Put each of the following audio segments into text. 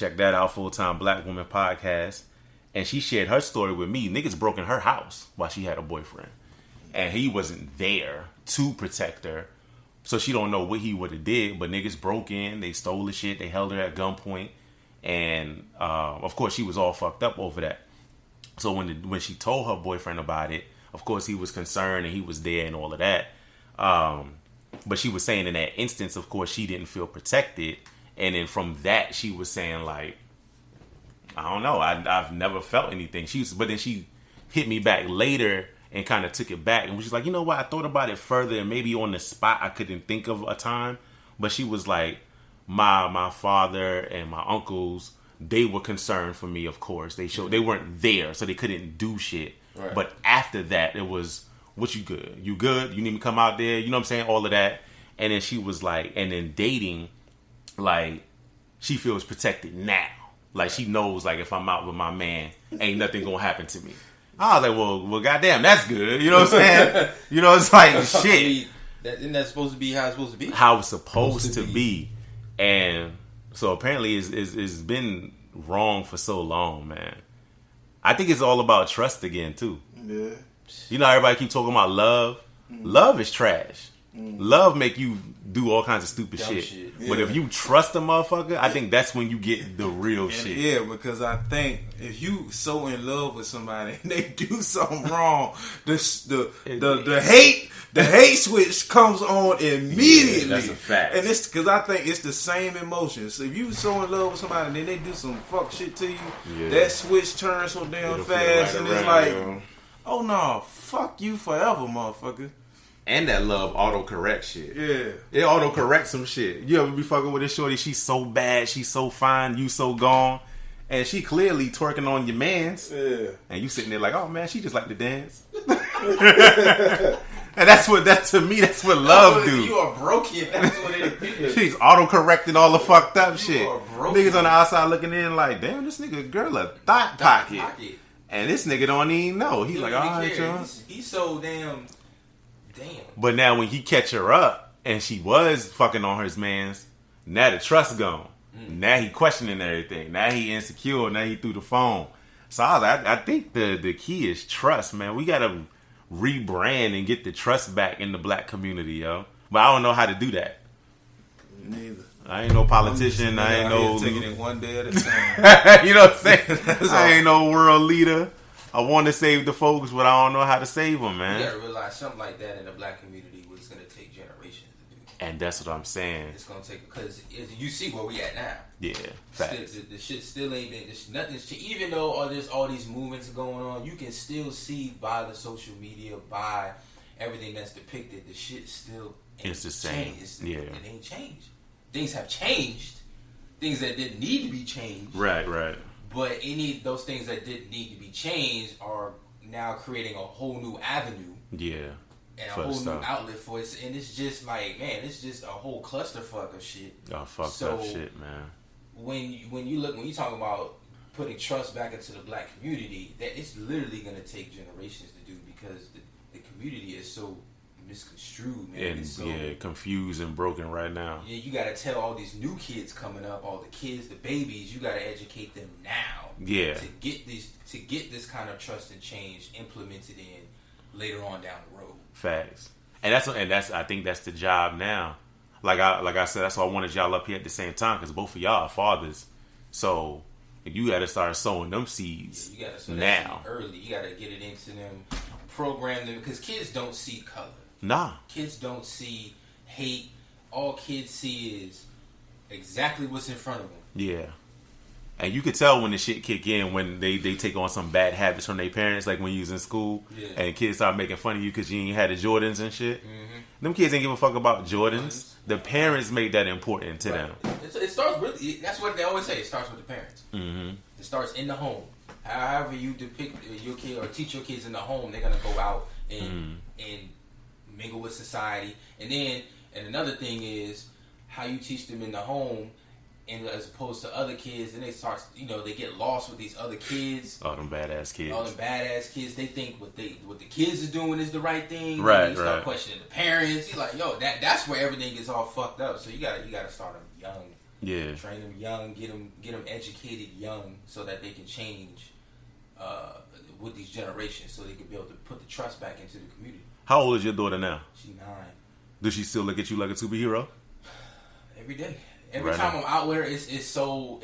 Check that out, Full Time Black Woman Podcast. And she shared her story with me. Niggas broke in her house while she had a boyfriend. And he wasn't there to protect her. So she don't know what he would have did. But niggas broke in. They stole the shit. They held her at gunpoint. And, of course, she was all fucked up over that. So when she told her boyfriend about it, of course, he was concerned and he was there and all of that. But she was saying in that instance, of course, she didn't feel protected. And then from that, she was saying, like, I don't know. I've never felt anything. But then she hit me back later and kind of took it back. And was like, you know what? I thought about it further. And maybe on the spot, I couldn't think of a time. But she was like, my father and my uncles, they were concerned for me, of course. They weren't there, so they couldn't do shit. Right. But after that, it was, what you good? You good? You need me to come out there? You know what I'm saying? All of that. And then she was like, and then dating, like, she feels protected now. Like, she knows, like, if I'm out with my man, ain't nothing gonna happen to me. I was like, well, goddamn, that's good. You know what I'm saying? You know, it's like, shit. Isn't that supposed to be how it's supposed to be? How it's supposed to be. And so apparently it's been wrong for so long, man. I think it's all about trust again, too. Yeah. You know, everybody keep talking about love. Love is trash. Love make you do all kinds of stupid shit. Yeah. But if you trust a motherfucker, I think that's when you get the real shit. Yeah, because I think if you so in love with somebody and they do something wrong, the hate switch comes on immediately. Yeah, that's a fact. And it's because I think it's the same emotions. So if you so in love with somebody and then they do some fuck shit to you, that switch turns so damn fast, and it's like, oh no, fuck you forever, motherfucker. And that love autocorrect shit. Yeah. It autocorrects some shit. You ever be fucking with this shorty, she's so bad, she's so fine, you so gone. And she clearly twerking on your mans. Yeah. And you sitting there like, oh man, she just like to dance. And that's what love do. You are broken. That's what it is. She's autocorrecting all the fucked up shit. Are broken. Niggas on the outside looking in like, damn, this nigga girl a thought pocket. And this nigga don't even know. He's like, all right, y'all. He's so damn. But now when he catch her up and she was fucking on his mans, now the trust gone. Now he questioning everything. Now he insecure. Now he through the phone. So I think the key is trust, man. We gotta rebrand and get the trust back in the black community, yo. But I don't know how to do that. Neither. I ain't no politician. I ain't no taking it one day at a time. You know what I'm saying? I ain't no world leader. I want to save the folks, but I don't know how to save them, man. You gotta realize something like that in the black community was gonna take generations to do. And that's what I'm saying. It's gonna take, because you see where we at now. Yeah, facts. The shit still ain't been. Nothing's even though all these movements are going on, you can still see by the social media, by everything that's depicted, the shit still ain't it's the same. It ain't changed. Things have changed. Things that didn't need to be changed. Right. But any of those things that didn't need to be changed are now creating a whole new avenue. Yeah. And a whole new outlet for it. And it's just like, man, it's just a whole clusterfuck of shit. Oh, fucked up shit, man. When you talk about putting trust back into the black community, that it's literally going to take generations to do, because the community is so misconstrued, man. And so, confused and broken right now. Yeah, you gotta tell all these new kids coming up, all the kids, the babies, you gotta educate them now. Yeah. To get this kind of trust and change implemented in later on down the road. Facts. And that's I think that's the job now. Like I said, that's why I wanted y'all up here at the same time, because both of y'all are fathers. So you gotta start sowing them seeds. You gotta sow now. That seed early. You gotta get it into them, program them, because kids don't see color. Nah. Kids don't see hate. All kids see is exactly what's in front of them. Yeah. And you could tell when the shit kick in, when they take on some bad habits from their parents, like when you was in school, and kids start making fun of you because you ain't had the Jordans and shit. Mm-hmm. Them kids ain't give a fuck about Jordans. The parents made that important to them. It starts really, that's what they always say, it starts with the parents. Mm-hmm. It starts in the home. However you depict your kid or teach your kids in the home, they're going to go out and mingle with society. And another thing is how you teach them in the home, and as opposed to other kids, and they start, they get lost with these other kids. All them badass kids. They think what the kids are doing is the right thing. Right, and they start questioning the parents. You're like, yo, that's where everything gets all fucked up. So you gotta start them young. Yeah. Train them young, get them educated young, so that they can change with these generations, so they can be able to put the trust back into the community. How old is your daughter now? She's 9. Does she still look at you like a superhero? Every day. Every time I'm out with her, it's so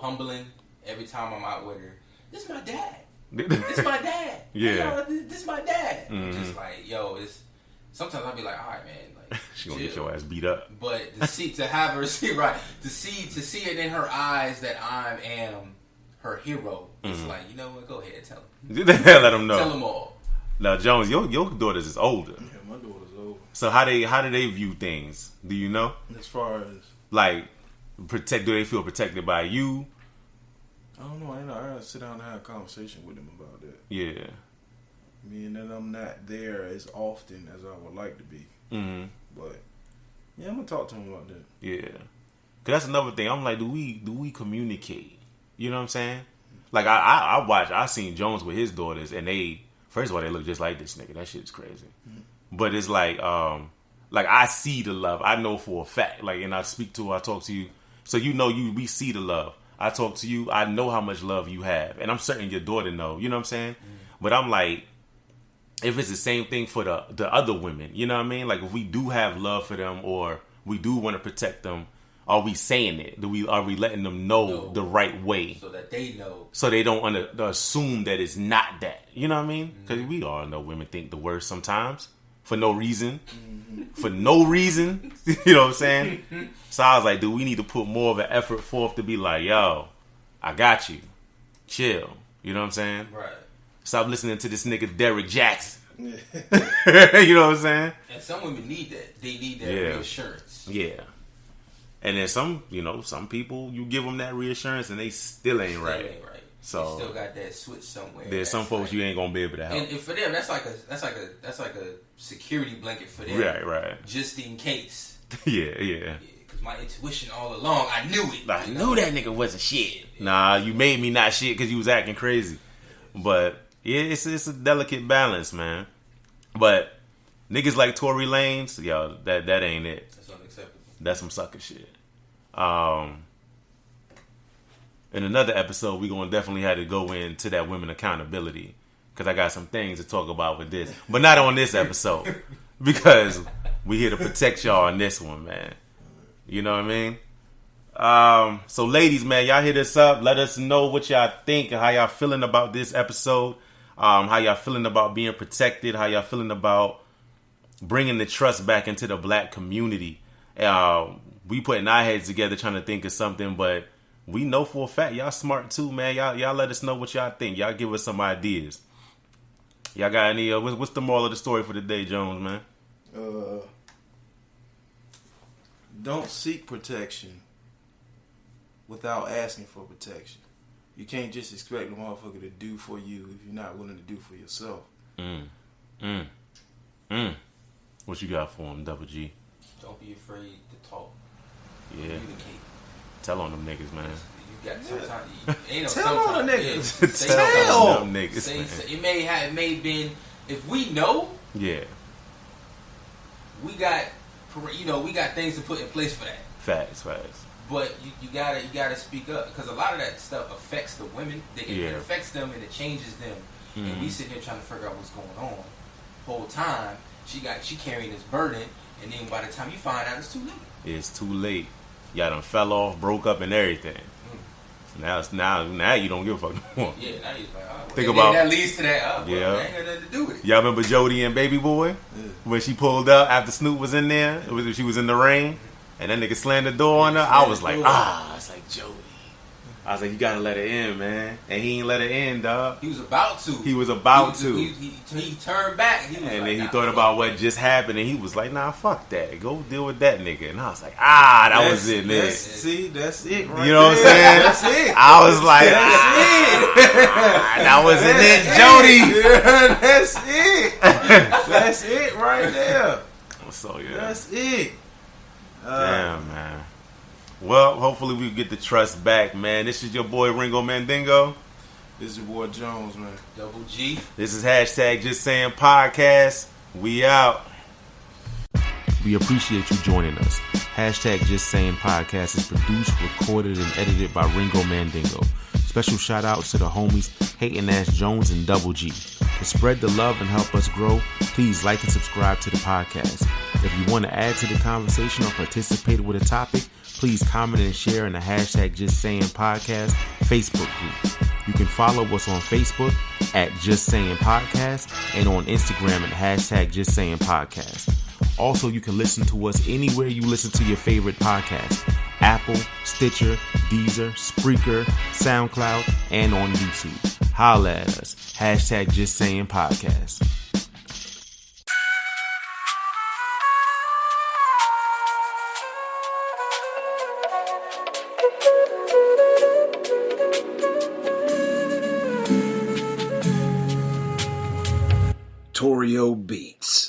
humbling. Every time I'm out with her, this is my dad. This my dad. Yeah. Hey, yo, this my dad. Just like, yo, it's sometimes I'll be like, all right, man, like she gonna get your ass beat up. But to have her see to see it in her eyes that I am her hero. It's like, you know what? Go ahead, tell him. Let them know. Tell them all. Now, Jones, your daughters is older. Yeah, my daughter's older. So how do they view things? Do you know? As far as like do they feel protected by you? I don't know. I gotta sit down and have a conversation with them about that. Yeah. Meaning that I'm not there as often as I would like to be. Mm-hmm. But yeah, I'm gonna talk to them about that. Yeah. Cause that's another thing. I'm like, do we communicate? You know what I'm saying? Like I seen Jones with his daughters, and they first of all they look just like this nigga. That shit's crazy. Mm-hmm. But it's like I see the love. I know for a fact. Like, and I speak to her, I talk to you, so you know we see the love. I talk to you, I know how much love you have, and I'm certain your daughter know. You know what I'm saying? Mm-hmm. But I'm like, if it's the same thing for the other women, you know what I mean? Like, if we do have love for them, or we do want to protect them, are we saying it? Are we letting them know the right way, so that they know, so they don't assume that it's not that? You know what I mean? Because we all know women think the worst sometimes for no reason. For no reason. You know what I'm saying? So I was like, dude, we need to put more of an effort forth to be like, yo, I got you. Chill. You know what I'm saying? Right. Stop listening to this nigga Derek Jackson. You know what I'm saying? And some women need that. They need that reassurance. Yeah. And then some people, you give them that reassurance and they still ain't right. So they still got that switch somewhere. There's some folks you ain't gonna be able to help. And for them, that's like a security blanket for them. Right. Just in case. Yeah. Because my intuition all along, I knew it. I knew that nigga wasn't shit. Nah, you made me not shit because you was acting crazy. But yeah, it's a delicate balance, man. But niggas like Tory Lanez, yo, that ain't it. That's unacceptable. That's some sucker shit. In another episode, we're going to definitely have to go into that women accountability, because I got some things to talk about with this. But not on this episode, because we here to protect y'all on this one, man. You know what I mean? So ladies, man, y'all hit us up. Let us know what y'all think and how y'all feeling about this episode. How y'all feeling about being protected. How y'all feeling about bringing the trust back into the black community. We putting our heads together trying to think of something, but we know for a fact y'all smart too, man. Y'all let us know what y'all think. Y'all give us some ideas. Y'all got any? What's the moral of the story for today, Jones, man? Don't seek protection without asking for protection. You can't just expect a motherfucker to do for you if you're not willing to do for yourself. What you got for him, Double G? Don't be afraid to talk. Yeah. Communicate. Tell on them niggas, man. You got sometimes. Tell on the niggas. Yeah. Tell on them niggas. It may have been, if we know. Yeah. We got things to put in place for that. Facts. But you gotta speak up, because a lot of that stuff affects the women. It affects them and it changes them. Mm-hmm. And we sit here trying to figure out what's going on. The whole time she carrying this burden, and then by the time you find out, it's too late. It's too late. Y'all done fell off, broke up, and everything. Now you don't give a fuck no more. Yeah, now you're like, oh, think about that leads to that. Yeah, well, ain't got nothing to do with it. Y'all remember Jody and Baby Boy when she pulled up after Snoop was in there? She was in the rain, and that nigga slammed the door on her. I was like, it's like Jody. I was like, you gotta let her in, man. And he ain't let her in, dog. He was about to. He turned back. And then he thought about what just happened, and he was like, nah, fuck that. Go deal with that nigga. And I was like, that was it, nigga. See, that's it right You know what I'm saying? That's it. I was like, that's it. That wasn't it, Jody. That's it. That's it right there. So, yeah. That's it. Damn, man. Well, hopefully we get the trust back, man. This is your boy Ringo Mandingo. This is your boy Jones, man. Double G. This is #JustSayingPodcast. We out. We appreciate you joining us. Hashtag Just Saying Podcast is produced, recorded, and edited by Ringo Mandingo. Special shout outs to the homies Hayton Ash Jones and Double G. To spread the love and help us grow, please like and subscribe to the podcast. If you want to add to the conversation or participate with a topic, please comment and share in the Hashtag Just Saying Podcast Facebook group. You can follow us on Facebook at Just Saying Podcast and on Instagram at Hashtag Just Saying Podcast. Also, you can listen to us anywhere you listen to your favorite podcast. Apple, Stitcher, Deezer, Spreaker, SoundCloud, and on YouTube. Holla at us. Hashtag Just Saying Podcast. Torio Beats.